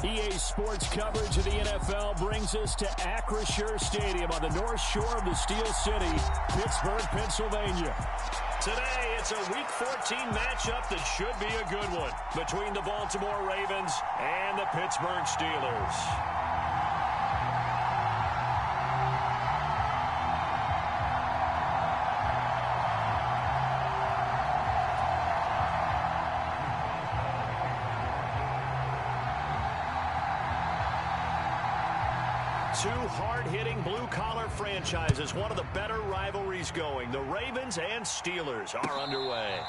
EA Sports coverage of the NFL brings us to Acrisure Stadium on the north shore of the Steel City, Pittsburgh, Pennsylvania. Today, it's a Week 14 matchup that should be a good one between the Baltimore Ravens and the Pittsburgh Steelers. Two hard-hitting blue-collar franchises, one of the better rivalries going. The Ravens and Steelers are underway.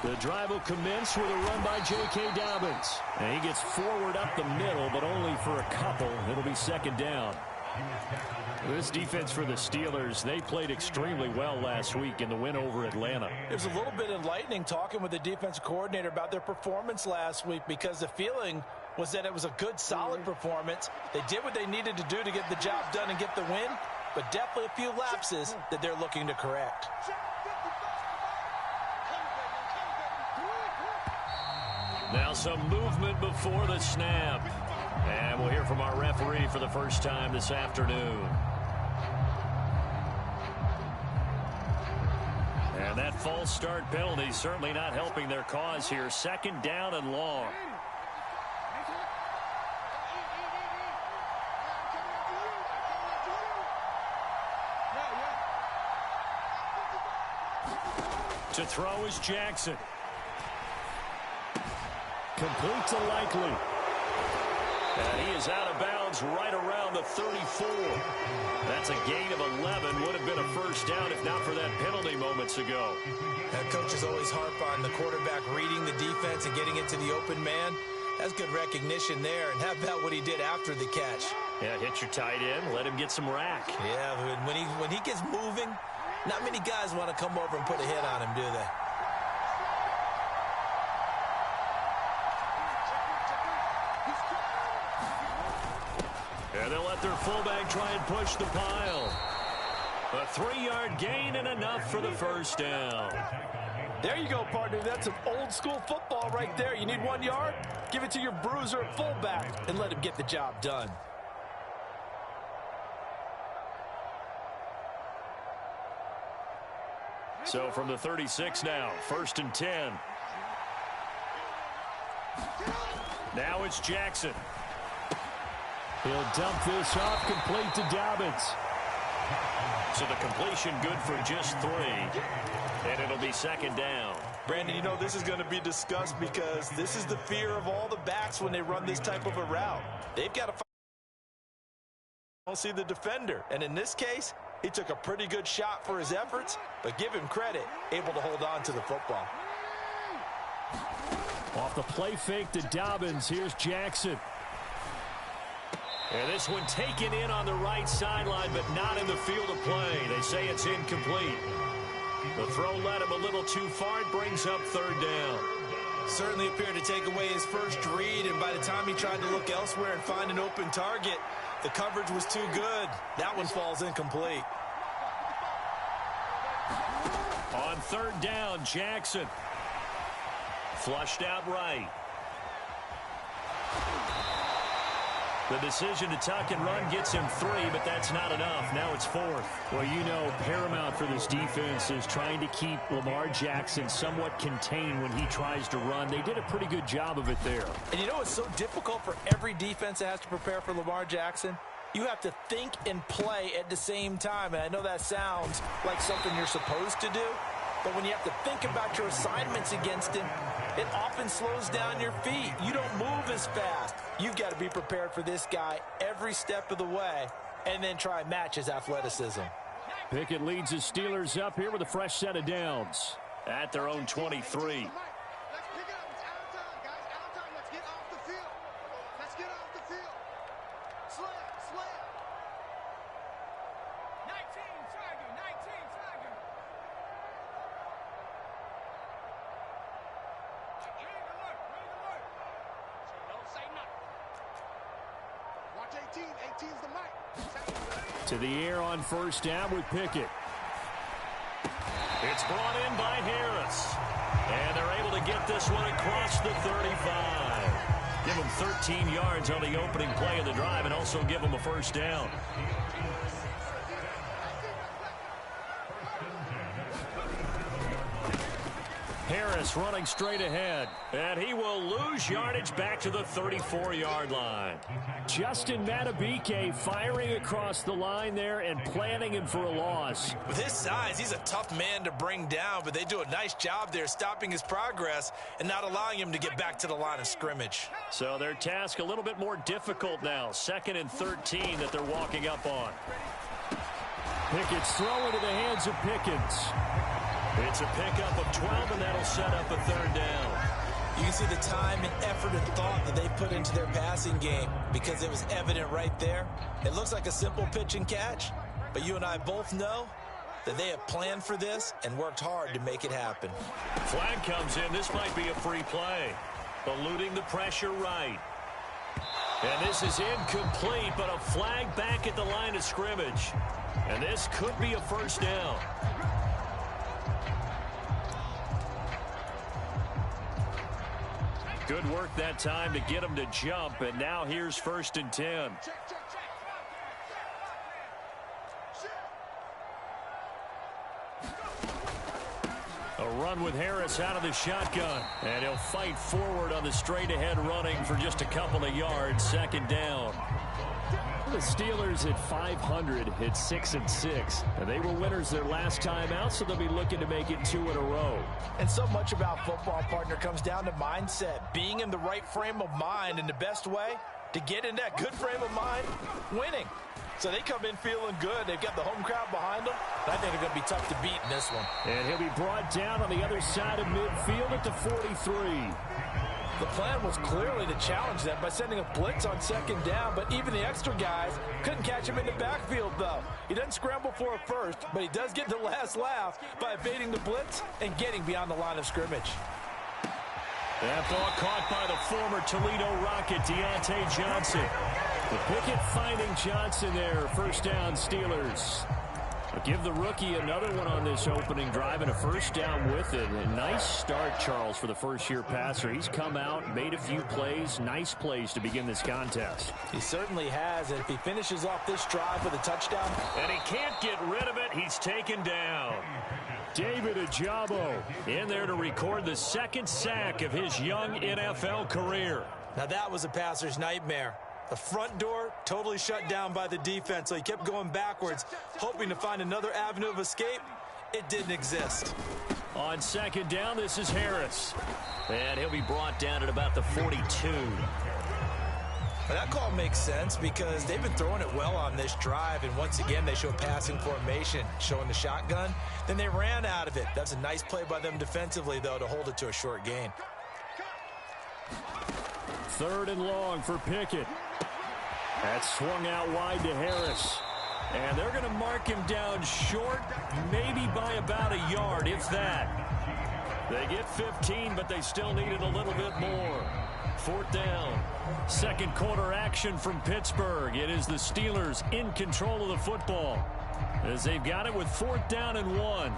The drive will commence with a run by J.K. Dobbins. And he gets forward up the middle, but only for a couple. It'll be second down. This defense for the Steelers, they played extremely well last week in the win over Atlanta. It was a little bit enlightening talking with the defensive coordinator about their performance last week, because the feeling was that it was a good, solid performance. They did what they needed to do to get the job done and get the win, but definitely a few lapses that they're looking to correct. Now some movement before the snap. And we'll hear from our referee for the first time this afternoon. And that false start penalty certainly not helping their cause here. Second down and long. To throw is Jackson. Complete to Likely. And he is out of bounds right around the 34. That's a gain of 11. Would have been a first down if not for that penalty moments ago. That coaches always harp on the quarterback reading the defense and getting into the open man. That's good recognition there. And how about what he did after the catch? Yeah, hit your tight end. Let him get some rack. Yeah, when he gets moving, not many guys want to come over and put a hit on him, do they? And they'll let their fullback try and push the pile. A 3-yard gain and enough for the first down. There you go, partner. That's some old-school football right there. You need 1 yard? Give it to your bruiser at fullback and let him get the job done. So from the 36 now, 1st and 10. Now it's Jackson. He'll dump this off, complete to Dobbins. So the completion good for just 3. And it'll be second down. Brandon, you know this is going to be discussed because this is the fear of all the backs when they run this type of a route. They've got to see the defender. And in this case, he took a pretty good shot for his efforts, but give him credit, able to hold on to the football. Off the play fake to Dobbins, here's Jackson. And this one taken in on the right sideline, but not in the field of play. They say it's incomplete. The throw led him a little too far. It brings up 3rd down. Certainly appeared to take away his first read, and by the time he tried to look elsewhere and find an open target, the coverage was too good. That one falls incomplete. On 3rd down, Jackson. Flushed out right. The decision to tuck and run gets him 3, but that's not enough. Now it's 4th. Well, you know, paramount for this defense is trying to keep Lamar Jackson somewhat contained when he tries to run. They did a pretty good job of it there. And you know it's so difficult for every defense that has to prepare for Lamar Jackson? You have to think and play at the same time. And I know that sounds like something you're supposed to do, But when you have to think about your assignments against him, it often slows down your feet. You don't move as fast. You've got to be prepared for this guy every step of the way and then try and match his athleticism. Pickett leads the Steelers up here with a fresh set of downs at their own 23. To the air on first down with Pickett. It's brought in by Harris. And they're able to get this one across the 35. Give them 13 yards on the opening play of the drive and also give them a first down. Harris running straight ahead, and he will lose yardage back to the 34-yard line. Justin Madubuike firing across the line there and planning him for a loss. With his size, he's a tough man to bring down, but they do a nice job there stopping his progress and not allowing him to get back to the line of scrimmage. So their task a little bit more difficult now. 2nd and 13 that they're walking up on. Pickett's throw into the hands of Pickens. It's a pickup of 12, and that'll set up a 3rd down. You can see the time and effort and thought that they put into their passing game because it was evident right there. It looks like a simple pitch and catch, but you and I both know that they have planned for this and worked hard to make it happen. Flag comes in. This might be a free play. Eluding the pressure right. And this is incomplete, but a flag back at the line of scrimmage. And this could be a first down. Good work that time to get him to jump, and now here's 1st and 10. A run with Harris out of the shotgun, and he'll fight forward on the straight-ahead running for just a couple of yards. 2nd down. The Steelers at 500 hit 6-6. And they were winners their last time out, so they'll be looking to make it 2 in a row. And so much about football, partner, comes down to mindset. Being in the right frame of mind, and the best way to get in that good frame of mind, winning. So they come in feeling good. They've got the home crowd behind them. And I think they're going to be tough to beat in this one. And he'll be brought down on the other side of midfield at the 43. The plan was clearly to challenge them by sending a blitz on 2nd down, but even the extra guys couldn't catch him in the backfield, though. He doesn't scramble for a first, but he does get the last laugh by evading the blitz and getting beyond the line of scrimmage. That ball caught by the former Toledo Rocket, Deontay Johnson. The Pickett finding Johnson there. 1st down, Steelers. Give the rookie another one on this opening drive and a 1st down with it. A nice start, Charles, for the first-year passer. He's come out, made a few plays, nice plays to begin this contest. He certainly has, and if he finishes off this drive with a touchdown. And he can't get rid of it. He's taken down. David Ojabo in there to record the 2nd sack of his young NFL career. Now that was a passer's nightmare. The front door totally shut down by the defense, so he kept going backwards, hoping to find another avenue of escape. It didn't exist. On 2nd down, this is Harris. And he'll be brought down at about the 42. Now that call makes sense because they've been throwing it well on this drive, and once again they show passing formation, showing the shotgun. Then they ran out of it. That's a nice play by them defensively, though, to hold it to a short gain. 3rd and long for Pickett. That's swung out wide to Harris. And they're going to mark him down short, maybe by about a yard, if that. They get 15, but they still needed a little bit more. 4th down. 2nd quarter action from Pittsburgh. It is the Steelers in control of the football as they've got it with 4th down and 1.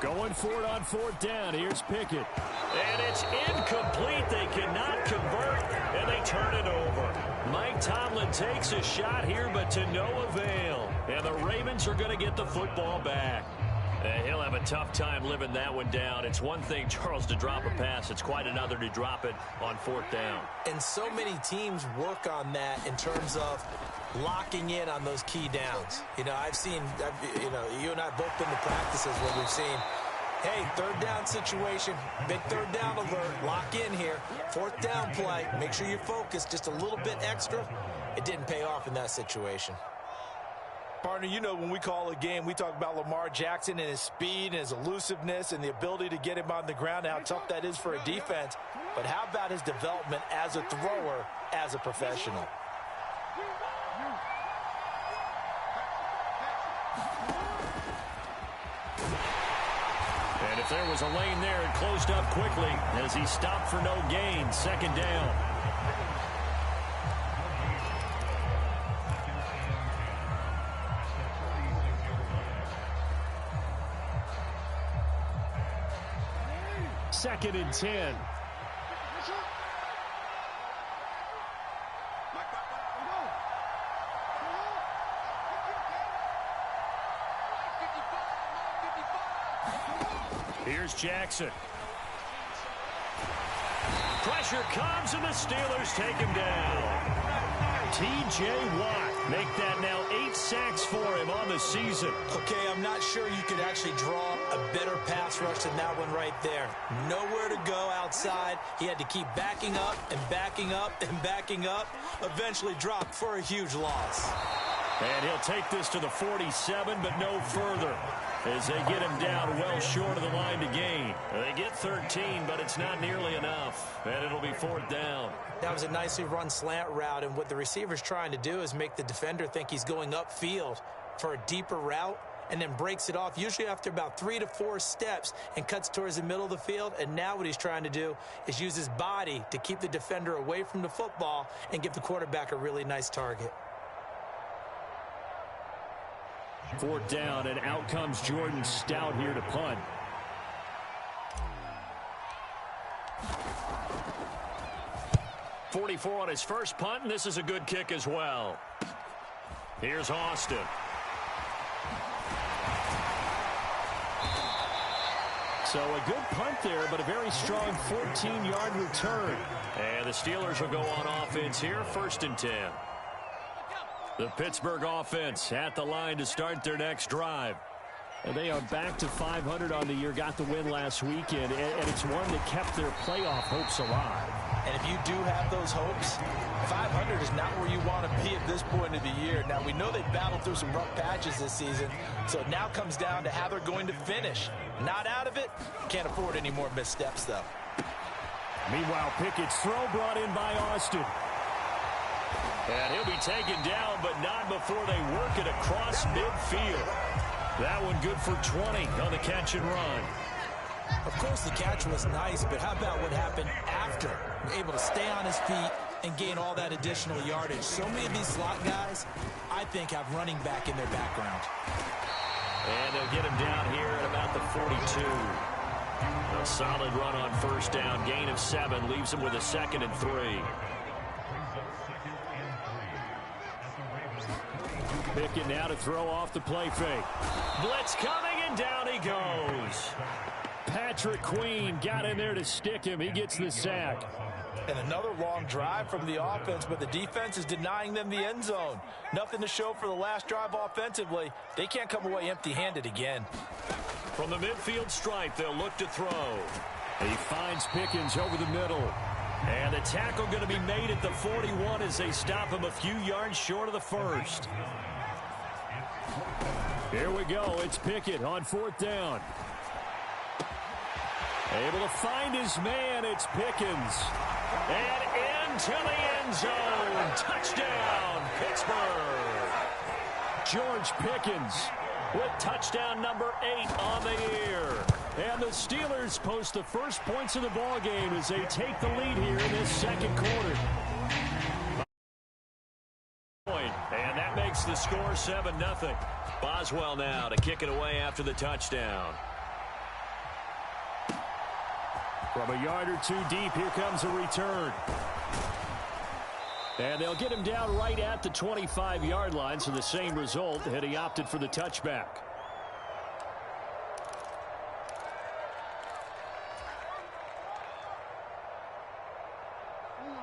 Going for it on 4th down. Here's Pickett. And it's incomplete. They cannot convert, and they turn it over. Mike Tomlin takes a shot here, but to no avail. And the Ravens are going to get the football back. He'll have a tough time living that one down. It's one thing, Charles, to drop a pass. It's quite another to drop it on 4th down. And so many teams work on that in terms of locking in on those key downs. You know, you and I both been to practices where we've seen, hey, 3rd down situation, big 3rd down alert, lock in here. 4th down play, make sure you're focused just a little bit extra. It didn't pay off in that situation. Partner, you know, when we call a game, we talk about Lamar Jackson and his speed and his elusiveness and the ability to get him on the ground and how tough that is for a defense. But how about his development as a thrower, as a professional? And if there was a lane there, it closed up quickly as he stopped for no gain. 2nd down. Second and 10. Here's Jackson. Pressure comes, and the Steelers take him down. T.J. Watt make that now 8 sacks for him on the season. Okay, I'm not sure you could actually draw a better pass rush than that one right there. Nowhere to go outside. He had to keep backing up and backing up and backing up. Eventually dropped for a huge loss. And he'll take this to the 47, but no further, as they get him down well short of the line to gain. They get 13, but it's not nearly enough, and it'll be 4th down. That was a nicely run slant route, and what the receiver's trying to do is make the defender think he's going upfield for a deeper route, and then breaks it off, usually after about 3 to 4 steps, and cuts towards the middle of the field. And now what he's trying to do is use his body to keep the defender away from the football and give the quarterback a really nice target. 4th down, and out comes Jordan Stout here to punt. .44 on his first punt, and this is a good kick as well. Here's Austin. So a good punt there, but a very strong 14-yard return. And the Steelers will go on offense here, 1st and 10. The Pittsburgh offense at the line to start their next drive. And they are back to 500 on the year, got the win last weekend, and it's one that kept their playoff hopes alive. And if you do have those hopes, 500 is not where you want to be at this point of the year. Now, we know they battled through some rough patches this season, so it now comes down to how they're going to finish. Not out of it, can't afford any more missteps, though. Meanwhile, Pickett's throw brought in by Austin. And he'll be taken down, but not before they work it across midfield. That one good for 20 on the catch and run. Of course, the catch was nice, but how about what happened after? Able to stay on his feet and gain all that additional yardage. So many of these slot guys, I think, have running back in their background. And they'll get him down here at about the 42. A solid run on 1st down. Gain of 7 leaves him with a 2nd and 3. Pickett now to throw off the play fake. Blitz coming, and down he goes. Patrick Queen got in there to stick him. He gets the sack. And another long drive from the offense, but the defense is denying them the end zone. Nothing to show for the last drive offensively. They can't come away empty-handed again. From the midfield stripe, they'll look to throw. He finds Pickens over the middle. And the tackle going to be made at the 41 as they stop him a few yards short of the 1st. Here we go. It's Pickett on 4th down. Able to find his man. It's Pickens. And into the end zone. Touchdown, Pittsburgh. George Pickens with touchdown number 8 on the year. And the Steelers post the first points of the ball game as they take the lead here in this 2nd quarter. And that makes the score 7-0. Boswell now to kick it away after the touchdown. From a yard or 2 deep, here comes a return. And they'll get him down right at the 25-yard line, so the same result had he opted for the touchback.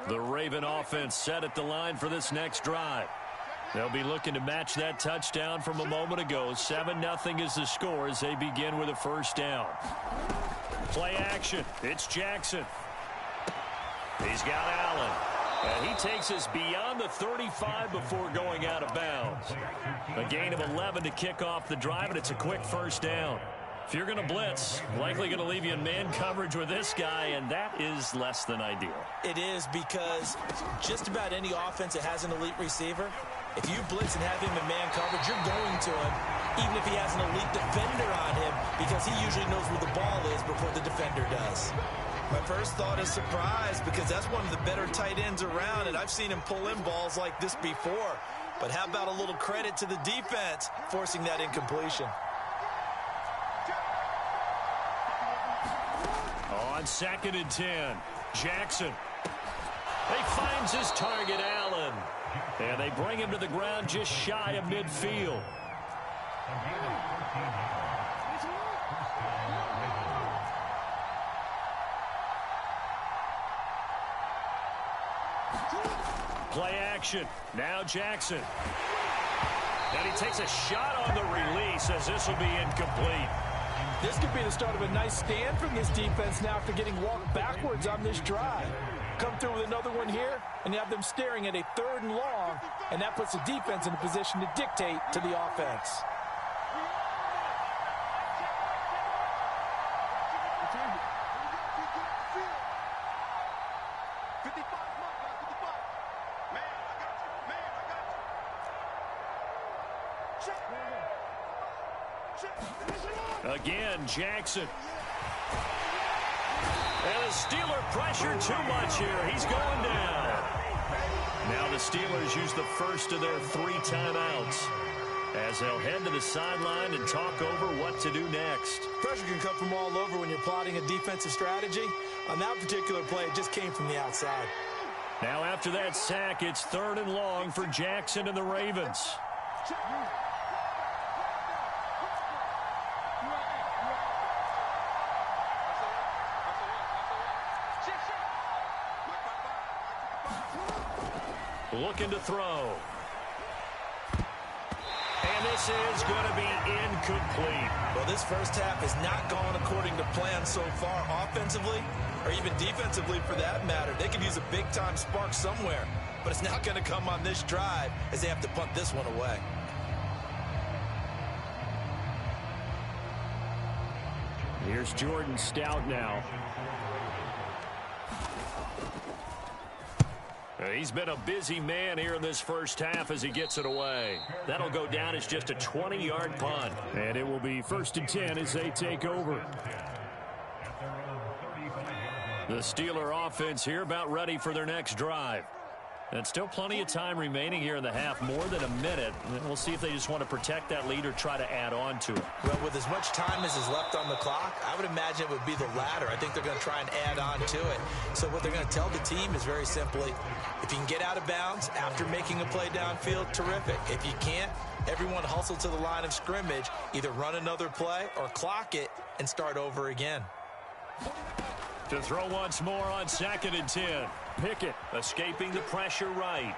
The Raven offense set at the line for this next drive. They'll be looking to match that touchdown from a moment ago. 7-0 is the score as they begin with a first down. Play action. It's Jackson. He's got Allen. And he takes us beyond the 35 before going out of bounds. A gain of 11 to kick off the drive, and it's a quick first down. If you're going to blitz, likely going to leave you in man coverage with this guy, and that is less than ideal. It is, because just about any offense that has an elite receiver, if you blitz and have him in man coverage, you're going to him, even if he has an elite defender on him, because he usually knows where the ball is before the defender does. My first thought is surprise, because that's one of the better tight ends around, and I've seen him pull in balls like this before. But how about a little credit to the defense forcing that incompletion? On 2nd and 10, Jackson. He finds his target, Allen. And they bring him to the ground just shy of midfield. Play action. Now Jackson. And he takes a shot on the release as this will be incomplete. This could be the start of a nice stand from this defense now after getting walked backwards on this drive. Come through with another one here, and you have them staring at a 3rd and long, and that puts the defense in a position to dictate to the offense. Again, Jackson. And the Steeler pressure too much here. He's going down. Now the Steelers use the first of their 3 timeouts as they'll head to the sideline and talk over what to do next. Pressure can come from all over when you're plotting a defensive strategy. On that particular play, it just came from the outside. Now after that sack, it's 3rd and long for Jackson and the Ravens. Looking to throw. And this is going to be incomplete. Well, this first half has not gone according to plan so far offensively, or even defensively for that matter. They could use a big-time spark somewhere, but it's not going to come on this drive as they have to punt this one away. Here's Jordan Stout now. He's been a busy man here in this first half as he gets it away. That'll go down as just a 20-yard punt. And it will be 1st and 10 as they take over. The Steeler offense here about ready for their next drive. And still plenty of time remaining here in the half, more than a minute. And we'll see if they just want to protect that lead or try to add on to it. Well, with as much time as is left on the clock, I would imagine it would be the latter. I think they're going to try and add on to it. So what they're going to tell the team is very simply, if you can get out of bounds after making a play downfield, terrific. If you can't, everyone hustle to the line of scrimmage, either run another play or clock it and start over again. To throw once more on 2nd and 10. Pickett escaping the pressure right.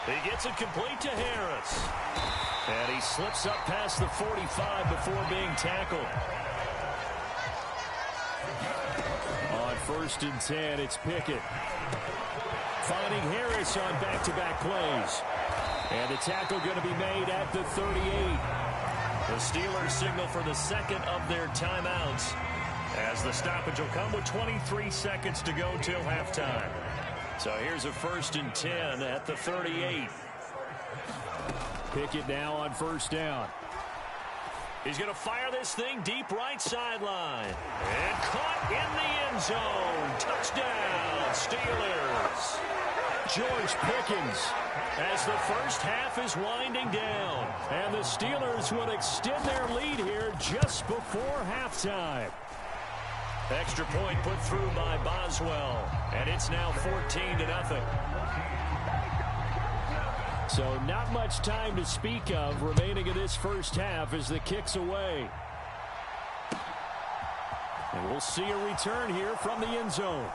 He gets it complete to Harris. And he slips up past the 45 before being tackled. On 1st and 10, it's Pickett. Finding Harris on back-to-back plays. And the tackle going to be made at the 38. The Steelers signal for the second of their timeouts, as the stoppage will come with 23 seconds to go till halftime. So here's a 1st and 10 at the 38. Pickett now on 1st down. He's going to fire this thing deep right sideline. And caught in the end zone. Touchdown, Steelers. George Pickens, as the first half is winding down. And the Steelers will extend their lead here just before halftime. Extra point put through by Boswell, and it's now 14-0. So not much time to speak of remaining in this first half as the kick's away. And we'll see a return here from the end zone.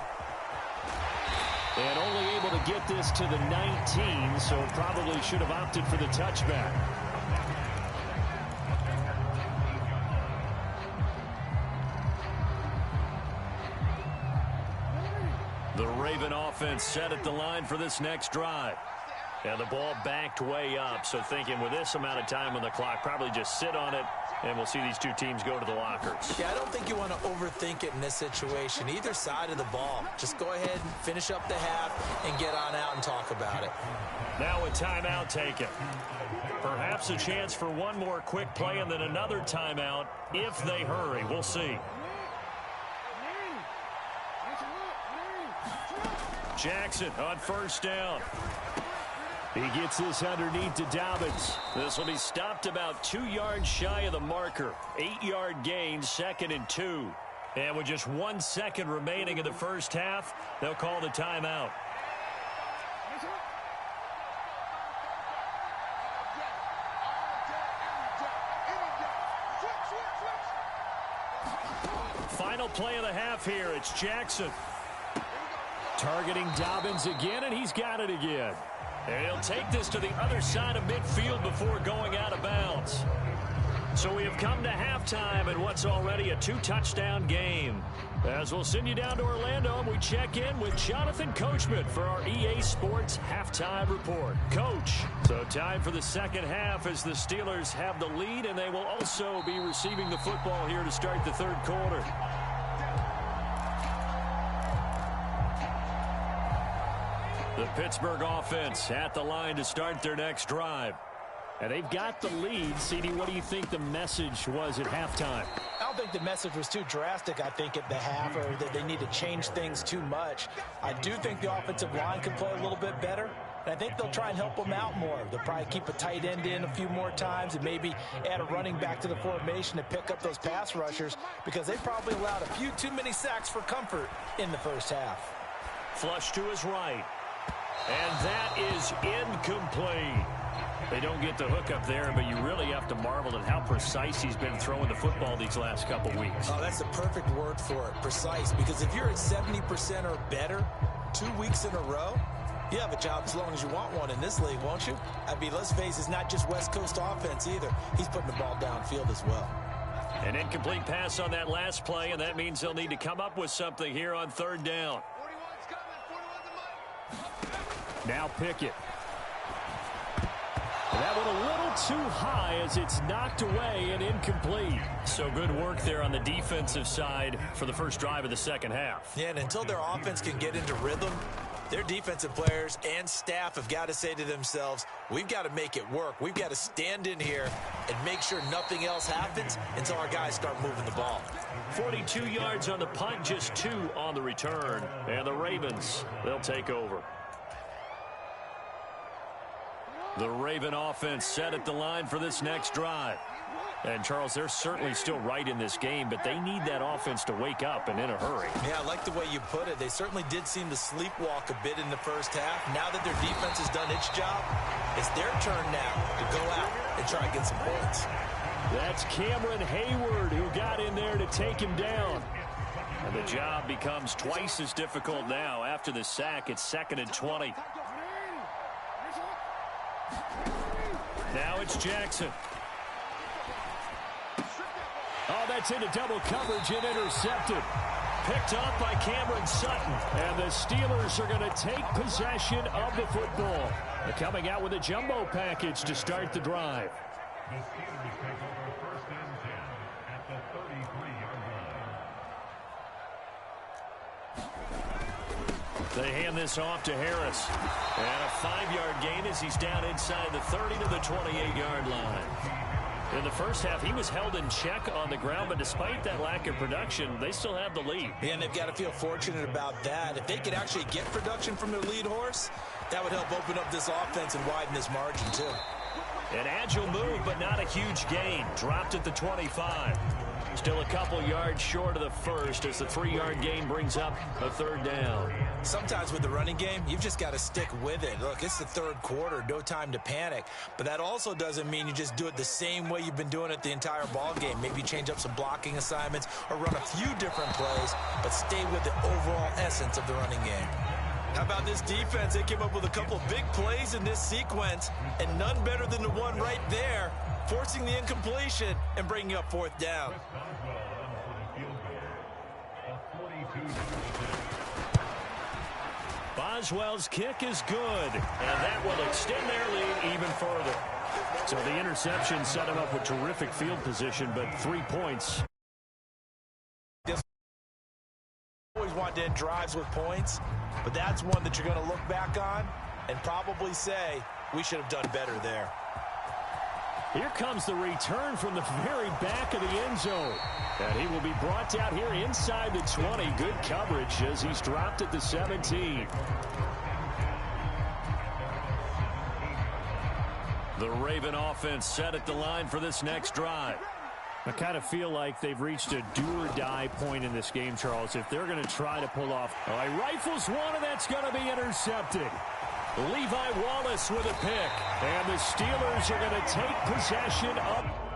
And only able to get this to the 19, so probably should have opted for the touchback. The Raven offense set at the line for this next drive. And the ball backed way up, so thinking with this amount of time on the clock, probably just sit on it, and we'll see these two teams go to the lockers. Yeah, I don't think you want to overthink it in this situation. Either side of the ball. Just go ahead and finish up the half and get on out and talk about it. Now a timeout taken. Perhaps a chance for one more quick play and then another timeout if they hurry. We'll see. Jackson on first down. He gets this underneath to Dobbins. This will be stopped about 2 yards shy of the marker. 8-yard gain, 2nd and 2. And with just 1 second remaining in the first half, they'll call the timeout. Final play of the half here. It's Jackson. Targeting Dobbins again, and he's got it again. And he'll take this to the other side of midfield before going out of bounds. So we have come to halftime in what's already a 2-touchdown game. As we'll send you down to Orlando, and we check in with Jonathan Coachman for our EA Sports Halftime Report. Coach, so time for the second half as the Steelers have the lead, and they will also be receiving the football here to start the third quarter. The Pittsburgh offense at the line to start their next drive. And they've got the lead. CD, what do you think the message was at halftime? I don't think the message was too drastic, I think, at the half, or that they need to change things too much. I do think the offensive line can play a little bit better. And I think they'll try and help them out more. They'll probably keep a tight end in a few more times and maybe add a running back to the formation to pick up those pass rushers, because they probably allowed a few too many sacks for comfort in the first half. Flush to his right. And that is incomplete. They don't get the hook up there, but you really have to marvel at how precise he's been throwing the football these last couple weeks. Oh, that's the perfect word for it, precise. Because if you're at 70% or better 2 weeks in a row, you have a job as long as you want one in this league, won't you? I mean, let's face it, it's not just West Coast offense either. He's putting the ball downfield as well. An incomplete pass on that last play, and that means they'll need to come up with something here on third down. Now Pickett. That one a little too high as it's knocked away and incomplete. So good work there on the defensive side for the first drive of the second half. Yeah, and until their offense can get into rhythm, their defensive players and staff have got to say to themselves, we've got to make it work. We've got to stand in here and make sure nothing else happens until our guys start moving the ball. 42 yards on the punt, just 2 on the return. And the Ravens, they'll take over. The Raven offense set at the line for this next drive. And, Charles, they're certainly still right in this game, but they need that offense to wake up and in a hurry. Yeah, I like the way you put it. They certainly did seem to sleepwalk a bit in the first half. Now that their defense has done its job, it's their turn now to go out and try and get some points. That's Cameron Hayward who got in there to take him down. And the job becomes twice as difficult now. After the sack, it's 2nd and 20. Now it's Jackson. Oh, that's into double coverage and intercepted. Picked off by Cameron Sutton. And the Steelers are going to take possession of the football. They're coming out with a jumbo package to start the drive. The Steelers take over 1st and 10 at the 33-yard line. They hand this off to Harris. And a 5-yard gain as he's down inside the 30 to the 28-yard line. In the first half, he was held in check on the ground, but despite that lack of production, they still have the lead. Yeah, and they've got to feel fortunate about that. If they could actually get production from their lead horse, that would help open up this offense and widen this margin, too. An agile move, but not a huge gain. Dropped at the 25. Still a couple yards short of the first as the 3-yard gain brings up a 3rd down. Sometimes with the running game, you've just got to stick with it. Look, it's the 3rd quarter, no time to panic. But that also doesn't mean you just do it the same way you've been doing it the entire ball game. Maybe change up some blocking assignments or run a few different plays, but stay with the overall essence of the running game. How about this defense? They came up with a couple big plays in this sequence, and none better than the one right there, forcing the incompletion and bringing up fourth down. Boswell's kick is good, and that will extend their lead even further. So the interception set him up with terrific field position, but 3 points. Always want to end drives with points, but that's one that you're going to look back on and probably say, we should have done better there. Here comes the return from the very back of the end zone. And he will be brought down here inside the 20. Good coverage as he's dropped at the 17. The Raven offense set at the line for this next drive. I kind of feel like they've reached a do-or-die point in this game, Charles. If they're going to try to pull off, he rifles one, and that's going to be intercepted. Levi Wallace with a pick, and the Steelers are going to take possession up.